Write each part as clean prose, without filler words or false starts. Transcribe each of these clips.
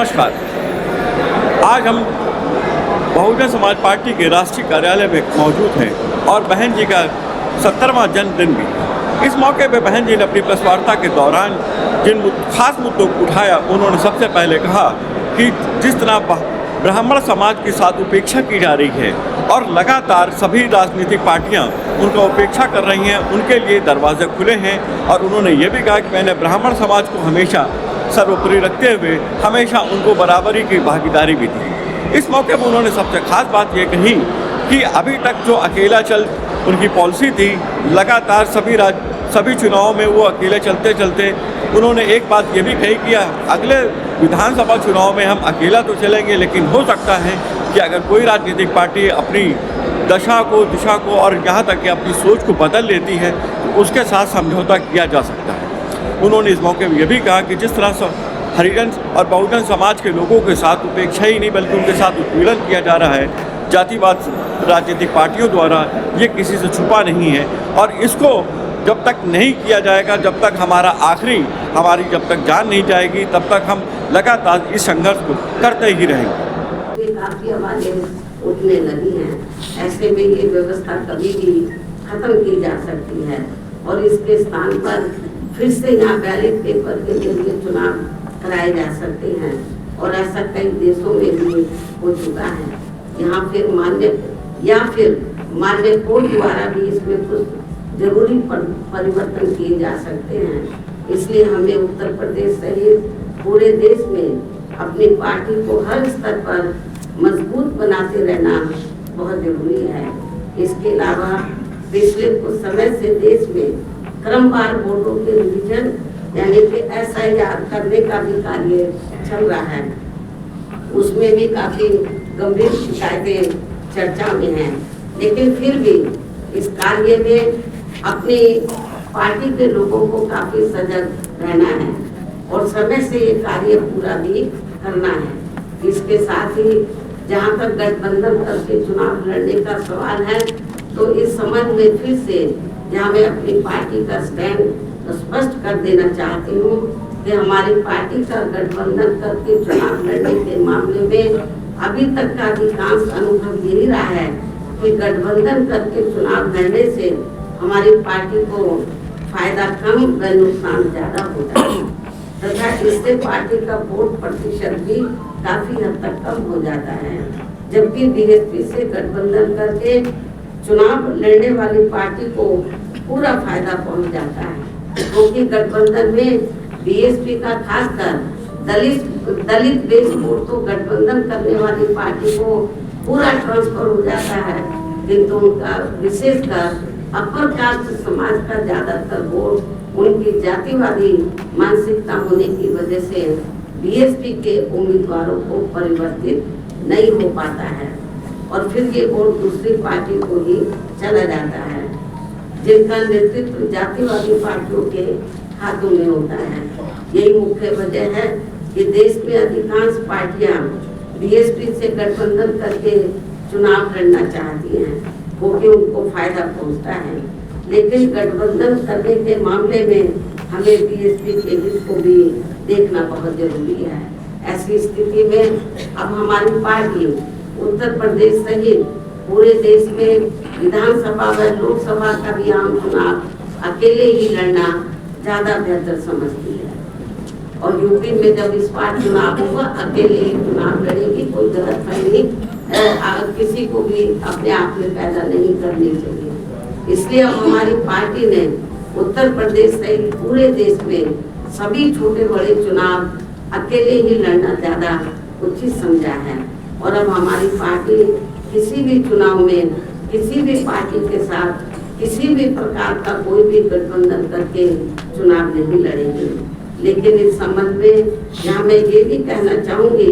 नमस्कार। आज हम बहुजन समाज पार्टी के राष्ट्रीय कार्यालय में मौजूद हैं और बहन जी का 70वां जन्मदिन भी। इस मौके पे बहन जी ने अपनी प्रेस वार्ता के दौरान जिन खास मुद्दों को उठाया, उन्होंने सबसे पहले कहा कि जिस तरह ब्राह्मण समाज के साथ उपेक्षा की जा रही है और लगातार सभी राजनीतिक पार्टियां उनका उपेक्षा कर रही हैं, उनके लिए दरवाजे खुले हैं। और उन्होंने ये भी कहा कि मैंने ब्राह्मण समाज को हमेशा सर्वोपरि रखते हुए हमेशा उनको बराबरी की भागीदारी भी दी। इस मौके पर उन्होंने सबसे खास बात ये कही कि अभी तक जो अकेला चल उनकी पॉलिसी थी, लगातार सभी चुनावों में वो अकेले चलते चलते उन्होंने एक बात ये भी कही कि अगले विधानसभा चुनाव में हम अकेला तो चलेंगे, लेकिन हो सकता है कि अगर कोई राजनीतिक पार्टी अपनी दिशा को और यहाँ तक कि अपनी सोच को बदल लेती है तो उसके साथ समझौता किया जा सकता है। उन्होंने इस मौके में यह भी कहा कि जिस तरह से हरिजन और बहुजन समाज के लोगों के साथ उपेक्षा ही नहीं बल्कि उनके साथ उत्पीड़न किया जा रहा है जातिवाद राजनीतिक पार्टियों द्वारा, ये किसी से छुपा नहीं है। और इसको जब तक नहीं किया जाएगा, जब तक हमारी जब तक जान नहीं जाएगी, तब तक हम लगातार इस संघर्ष को करते ही रहेंगे। काफी आवाजें उठने लगी हैं, ऐसे में ये व्यवस्था कभी भी खत्म की जा सकती है और इसके स्थान पर फिर से यहाँ बैलेट पेपर के जरिए चुनाव कराए जा सकते हैं और ऐसा कई देशों में भी हो चुका है। यहाँ फिर मान्य कोर्ट द्वारा भी इसमें कुछ जरूरी परिवर्तन किए जा सकते हैं। इसलिए हमें उत्तर प्रदेश सहित पूरे देश में अपनी पार्टी को हर स्तर पर मजबूत बनाते रहना बहुत जरूरी है। इसके अलावा पिछले कुछ समय से देश में क्रमवार वोटों के रिवीजन यानी कि SIR करने का भी कार्य चल रहा है। उसमें भी काफी गंभीर शिकायतें चर्चा में हैं, लेकिन फिर भी इस कार्य में अपनी पार्टी के लोगों को काफी सजग रहना है और समय से ये कार्य पूरा भी करना है। इसके साथ ही जहाँ तक गठबंधन करके चुनाव लड़ने का सवाल है, तो इस संबंध में फिर से यहाँ मैं अपनी पार्टी का स्टैंड स्पष्ट कर देना चाहती हूँ कि हमारी पार्टी का गठबंधन करके चुनाव लड़ने के मामले में अभी तक का अधिकांश अनुभव यही रहा है कि गठबंधन करके चुनाव लड़ने से हमारी पार्टी को फायदा कम व नुकसान ज्यादा होता है तथा इससे पार्टी का वोट प्रतिशत भी काफी हद तक कम हो जाता है। जबकि BSP से गठबंधन करके चुनाव लड़ने वाली पार्टी को पूरा फायदा पहुंच जाता है, क्योंकि गठबंधन में BSP का खासकर दलित बेस वोट तो गठबंधन करने वाली पार्टी को पूरा ट्रांसफर हो जाता है, किंतु उनका विशेषकर अपर कास्ट समाज का ज्यादातर वोट उनकी जातिवादी मानसिकता होने की वजह से BSP के उम्मीदवारों को परिवर्तित नहीं हो पाता है और फिर ये वोट दूसरी पार्टी को ही चला जाता है, जिनका नेतृत्व जातिवादी पार्टियों के हाथों में होता है। यही मुख्य वजह है कि देश में अधिकांश पार्टियां BSP से गठबंधन करके चुनाव लड़ना चाहती हैं, क्योंकि उनको फायदा पहुंचता है। लेकिन गठबंधन करने के मामले में हमें BSP के हित को भी देखना बहुत जरूरी है। ऐसी स्थिति में अब हमारी पार्टी उत्तर प्रदेश सहित पूरे देश में विधानसभा व लोकसभा का भी आम चुनाव अकेले ही लड़ना ज्यादा बेहतर समझती है और यूपी में जब इस बार चुनाव होगा अकेले ही चुनाव लड़ेगी। कोई गलतफहमी किसी को भी अपने आप में पैदा नहीं करनी चाहिए। इसलिए अब हमारी पार्टी ने उत्तर प्रदेश सहित पूरे देश में सभी छोटे बड़े चुनाव अकेले ही लड़ना ज्यादा उचित समझा है और अब हमारी पार्टी किसी भी चुनाव में किसी भी पार्टी के साथ किसी भी प्रकार का कोई भी गठबंधन करके चुनाव नहीं लड़ेगी। लेकिन इस संबंध में यहाँ मैं ये भी कहना चाहूंगी,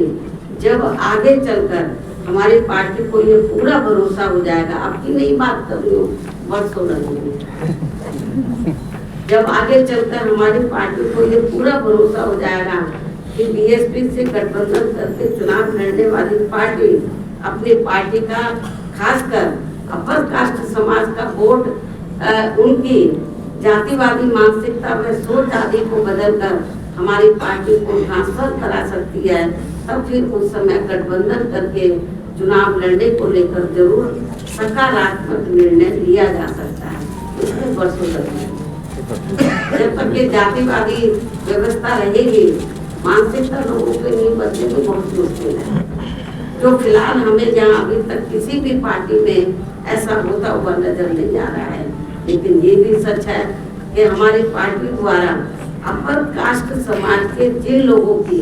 जब आगे चलकर हमारी पार्टी को ये पूरा भरोसा हो जाएगा, आपकी नई बात कर रही हूँ, वर्षों लगेंगे, जब आगे चलकर हमारी पार्टी को ये पूरा भरोसा हो जाएगा कि BSP से गठबंधन करके चुनाव लड़ने वाली पार्टी अपनी पार्टी का खासकर अपर कास्ट समाज का वोट उनकी जातिवादी मानसिकता व सोच आदि को बदलकर हमारी पार्टी को ट्रांसफर करा सकती है तब फिर उस समय गठबंधन करके चुनाव लड़ने को लेकर जरूर सकारात्मक निर्णय लिया जा सकता है। इसमें वर्षों लगेंगे। जब तक ये जातिवादी व्यवस्था रहेगी, मानसिकता लोगों के लिए बदलने में बहुत मुश्किल है। जो फिलहाल हमें जहाँ अभी तक किसी भी पार्टी में ऐसा होता हुआ नजर नहीं आ रहा है, लेकिन ये भी सच है कि हमारी पार्टी द्वारा अपर कास्ट समाज के जिन लोगों की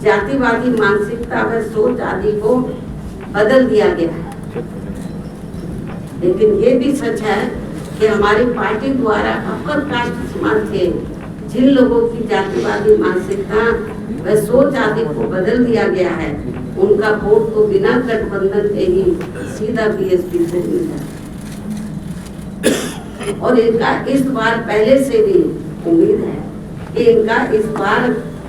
जातिवादी मानसिकता व सोच आदि को बदल दिया गया है, लेकिन ये भी सच है कि हमारी पार्टी द्वारा अपर कास्ट समाज के जिन लोगों की जातिवादी मानसिकता व सोच आदि को बदल दिया गया है, उनका वोट तो बिना गठबंधन के ही सीधा बीएसपी से मिला और इनका इस बार पहले से भी उम्मीद है कि इनका इस बार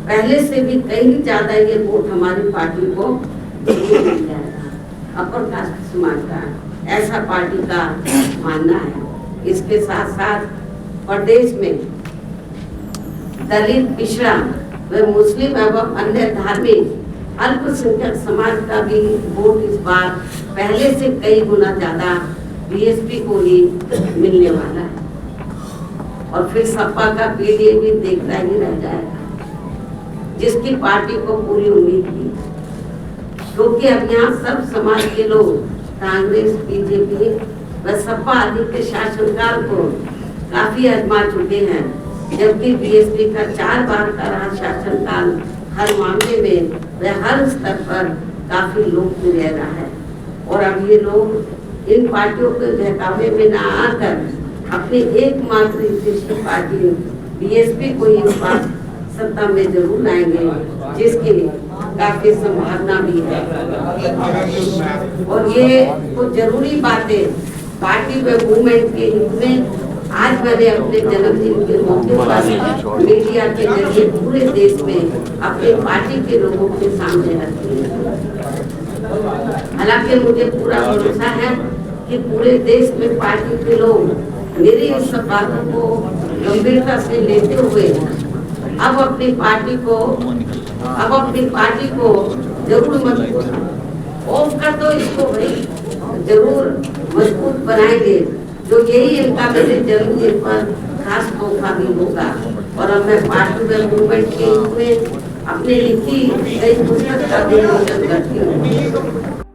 पहले से भी कहीं ज्यादा ये वोट हमारी पार्टी को मिल जाएगा। अपर कास्ट समाज का ऐसा पार्टी का मानना है। इसके साथ साथ प्रदेश में दलित, पिछड़ा व मुस्लिम एवं अन्य धार्मिक अल्पसंख्यक समाज का भी वोट इस बार पहले से कई गुना ज्यादा बीएसपी को ही मिलने वाला है और फिर सपा का पीडीए भी देखता ही रह जाएगा, जिसकी पार्टी को पूरी उम्मीद थी, क्योंकि अब यहाँ सब समाज के लोग कांग्रेस, बीजेपी व सपा आदि के शासनकाल को काफी आजमा चुके हैं, जबकि बीएसपी का 4 बार का रहा शासनकाल हर मामले में व हर स्तर पर काफी लोकप्रिय रहा है। और अब ये लोग इन पार्टियों के बहकावे में न आकर अपनी एकमात्र हितैषी पार्टी बीएसपी को इस बार सत्ता में जरूर लाएंगे, जिसकी काफी संभावना भी है। और ये कुछ जरूरी बातें पार्टी व मूवमेंट के हित में आज मैंने अपने जन्मदिन के मौके पर मीडिया के जरिए पूरे देश में अपनी पार्टी के लोगों के सामने रखी है। हालांकि मुझे पूरा भरोसा है कि पूरे देश में पार्टी के लोग मेरी इस बातों को गंभीरता से लेते हुए अब अपनी पार्टी को जरूर मजबूत ऑफ कर दो, इसको भाई जरूर मजबूत बनाएंगे, जो यही इनका मेरे जन्मदिन पर खास मौका भी होगा। और अब मैं पार्टी व मूवमेंट के रूप में अपने लिखी कई पुस्तक का विमोचन करती हूँ।